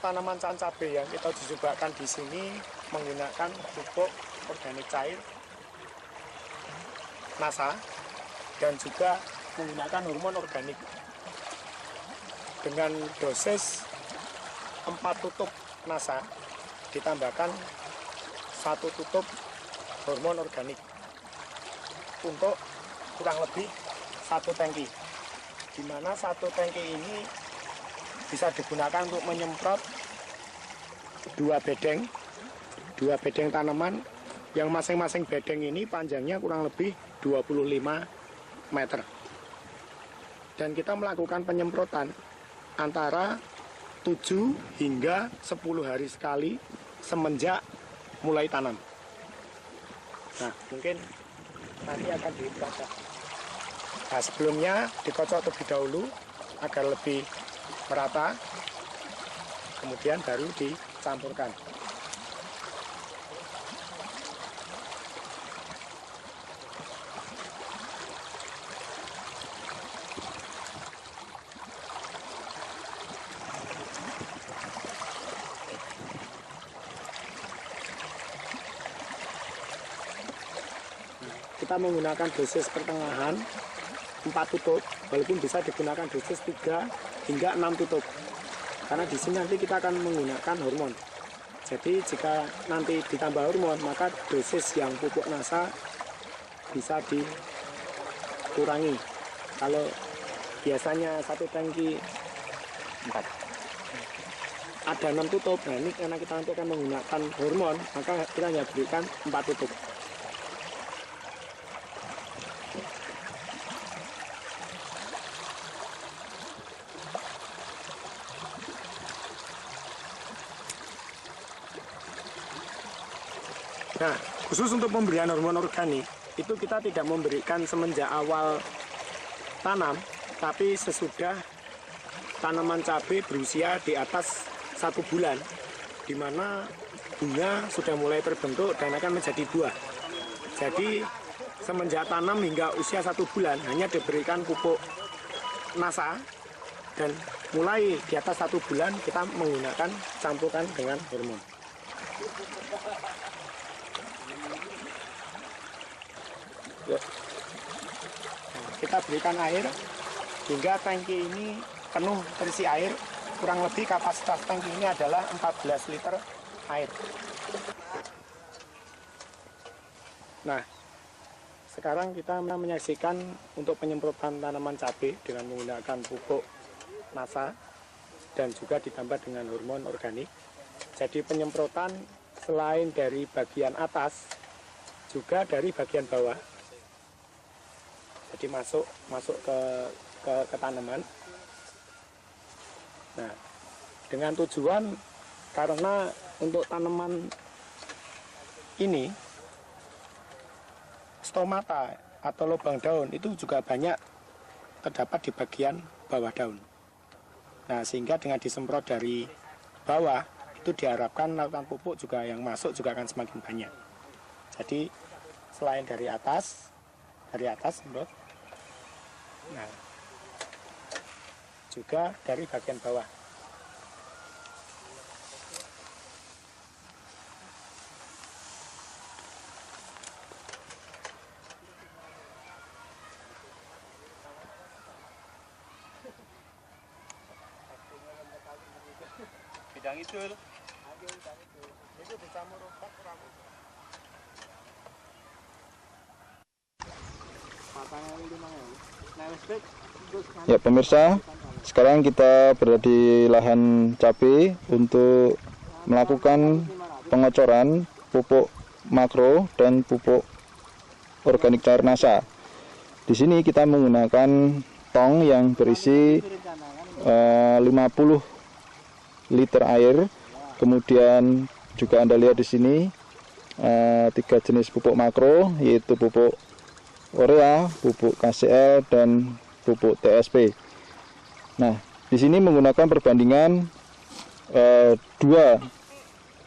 tanaman cabai yang kita cobakan di sini menggunakan pupuk organik cair NASA dan juga menggunakan hormon organik dengan dosis 4 tutup NASA ditambahkan 1 tutup hormon organik untuk kurang lebih 1 tangki, di mana 1 tangki ini bisa digunakan untuk menyemprot 2 bedeng tanaman yang masing-masing bedeng ini panjangnya kurang lebih 25 meter. Dan kita melakukan penyemprotan antara 7 hingga 10 hari sekali semenjak mulai tanam. Nah, mungkin nanti akan diperiksa. Nah, sebelumnya dikocok terlebih dahulu agar lebih merata, kemudian baru dicampurkan. Kita menggunakan dosis pertengahan 4 tutup, walaupun bisa digunakan dosis 3 hingga 6 tutup. Karena di sini nanti kita akan menggunakan hormon. Jadi jika nanti ditambah hormon, maka dosis yang pupuk NASA bisa dikurangi. Kalau biasanya 1 tangki 4 ada 6 tutup, nah ini karena kita nanti akan menggunakan hormon, maka kita hanya berikan 4 tutup. Nah, khusus untuk pemberian hormon organik, itu kita tidak memberikan semenjak awal tanam, tapi sesudah tanaman cabai berusia di atas 1 bulan, di mana bunga sudah mulai terbentuk dan akan menjadi buah. Jadi, semenjak tanam hingga usia 1 bulan, hanya diberikan pupuk NASA, dan mulai di atas 1 bulan, kita menggunakan campuran dengan hormon. Nah, kita berikan air hingga tangki ini penuh terisi air. Kurang lebih kapasitas tangki ini adalah 14 liter air. Nah, sekarang kita menyaksikan untuk penyemprotan tanaman cabai dengan menggunakan pupuk NASA dan juga ditambah dengan hormon organik. Jadi penyemprotan selain dari bagian atas, juga dari bagian bawah. Jadi masuk ke tanaman. Nah, dengan tujuan karena untuk tanaman ini stomata atau lubang daun itu juga banyak terdapat di bagian bawah daun. Nah, sehingga dengan disemprot dari bawah itu diharapkan larutan pupuk juga yang masuk juga akan semakin banyak. Jadi selain dari atas semprot. Nah, juga dari bagian bawah. Bidang itu dicampur obat kurang. Ya pemirsa, sekarang kita berada di lahan cabai untuk melakukan pengocoran pupuk makro dan pupuk organik cair NASA. Di sini kita menggunakan tong yang berisi 50 liter air. Kemudian juga Anda lihat di sini 3 jenis pupuk makro, yaitu pupuk urea, pupuk KCL dan pupuk TSP. Nah, di sini menggunakan perbandingan 2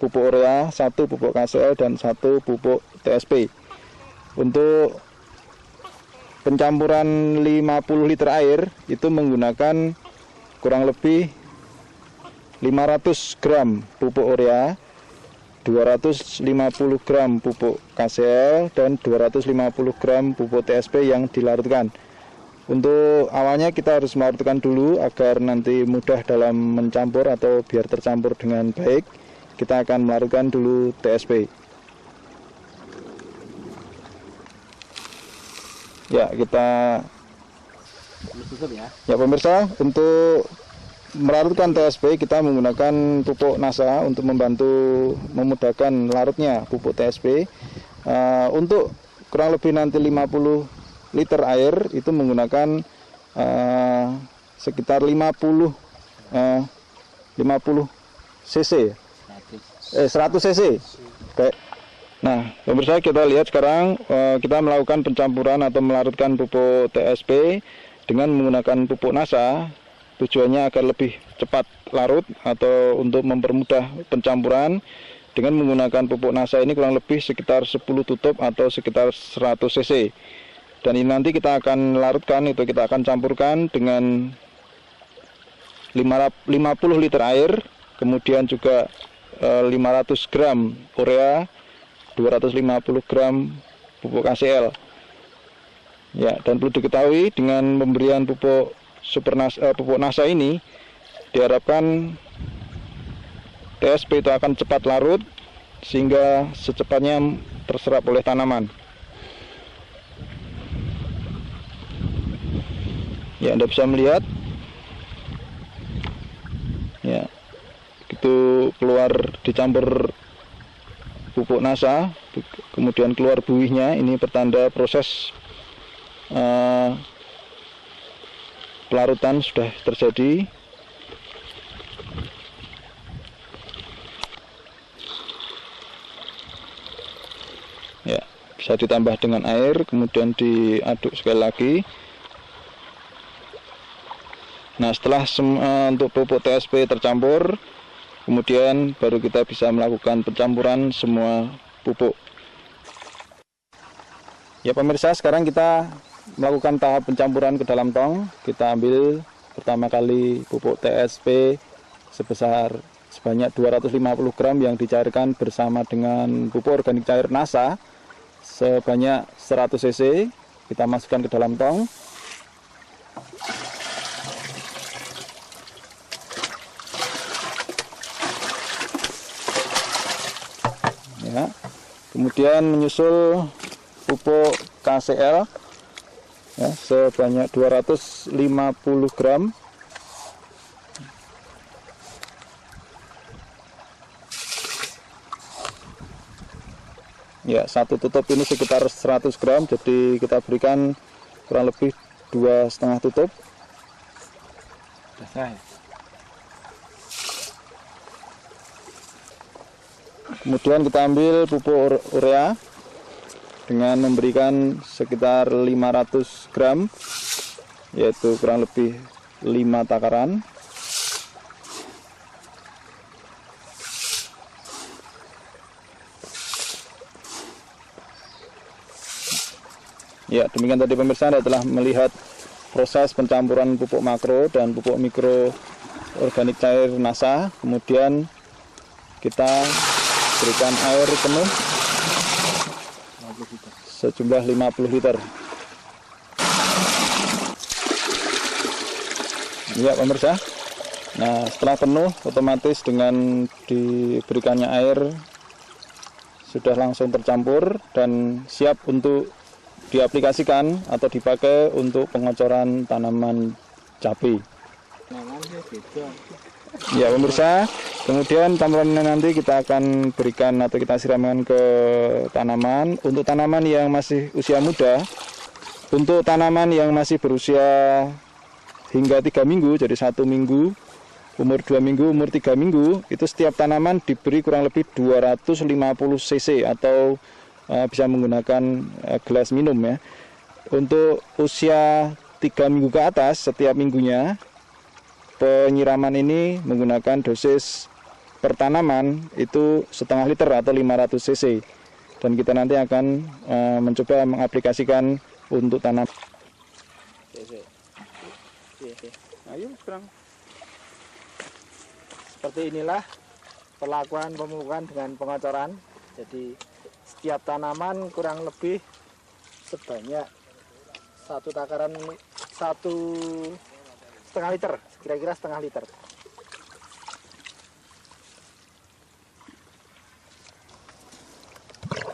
pupuk urea, 1 pupuk KCL dan 1 pupuk TSP. Untuk pencampuran 50 liter air itu menggunakan kurang lebih 500 gram pupuk urea, 250 gram pupuk KCL, dan 250 gram pupuk TSP yang dilarutkan. Untuk awalnya kita harus melarutkan dulu agar nanti mudah dalam mencampur atau biar tercampur dengan baik. Kita akan melarutkan dulu TSP. Ya, kita ya pemirsa, untuk melarutkan TSP kita menggunakan pupuk NASA untuk membantu memudahkan larutnya pupuk TSP. Untuk kurang lebih nanti 50 liter air itu menggunakan sekitar 50 cc, 100 cc. Baik. Nah, pemirsa, kita lihat sekarang kita melakukan pencampuran atau melarutkan pupuk TSP dengan menggunakan pupuk NASA. Tujuannya agar lebih cepat larut atau untuk mempermudah pencampuran. Dengan menggunakan pupuk NASA ini kurang lebih sekitar 10 tutup atau sekitar 100 cc. Dan ini nanti kita akan larutkan, itu kita akan campurkan dengan 50 liter air, kemudian juga 500 gram urea, 250 gram pupuk KCL. Ya, dan perlu diketahui dengan pemberian pupuk pupuk NASA ini diharapkan TSP itu akan cepat larut sehingga secepatnya terserap oleh tanaman. Ya, Anda bisa melihat. Ya, itu keluar dicampur pupuk NASA, kemudian keluar buihnya. Ini pertanda proses pelarutan sudah terjadi. Ya, bisa ditambah dengan air, kemudian diaduk sekali lagi. Nah, setelah untuk pupuk TSP tercampur, kemudian baru kita bisa melakukan pencampuran semua pupuk. Ya pemirsa, sekarang kita melakukan tahap pencampuran ke dalam tong. Kita ambil pertama kali pupuk TSP sebanyak 250 gram yang dicairkan bersama dengan pupuk organik cair NASA sebanyak 100 cc. Kita masukkan ke dalam tong. Ya. Kemudian menyusul pupuk KCL ya, sebanyak 250 gram. Ya, satu tutup ini sekitar 100 gram, jadi kita berikan kurang lebih 2,5 tutup. Kemudian kita ambil pupuk urea dengan memberikan sekitar 500 gram, yaitu kurang lebih 5 takaran. Ya, demikian tadi pemirsa, Anda telah melihat proses pencampuran pupuk makro dan pupuk mikro organik cair NASA. Kemudian kita berikan air penuh sejumlah 50 liter. Ya pemirsa, nah setelah penuh otomatis dengan diberikannya air sudah langsung tercampur dan siap untuk diaplikasikan atau dipakai untuk pengocoran tanaman cabai. Ya pemirsa, kemudian campurannya nanti kita akan berikan atau kita siramkan ke tanaman. Untuk tanaman yang masih usia muda, untuk tanaman yang masih berusia hingga 3 minggu, jadi 1 minggu, umur 2 minggu, umur 3 minggu, itu setiap tanaman diberi kurang lebih 250 cc atau bisa menggunakan gelas minum ya. Untuk usia 3 minggu ke atas, setiap minggunya penyiraman ini menggunakan dosis per tanaman itu 0,5 liter atau 500 cc, dan kita nanti akan mencoba mengaplikasikan untuk tanam. Ayo sekarang Seperti inilah perlakuan pemupukan dengan pengocoran. Jadi setiap tanaman kurang lebih sebanyak satu takaran 1,5 liter, kira-kira 1,5 liter.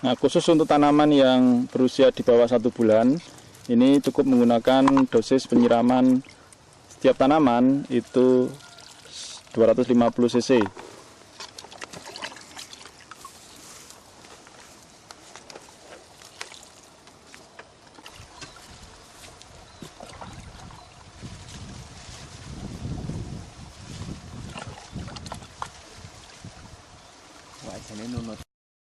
Nah, khusus untuk tanaman yang berusia di bawah 1 bulan, ini cukup menggunakan dosis penyiraman setiap tanaman itu 250 cc. Wah, ini nunut.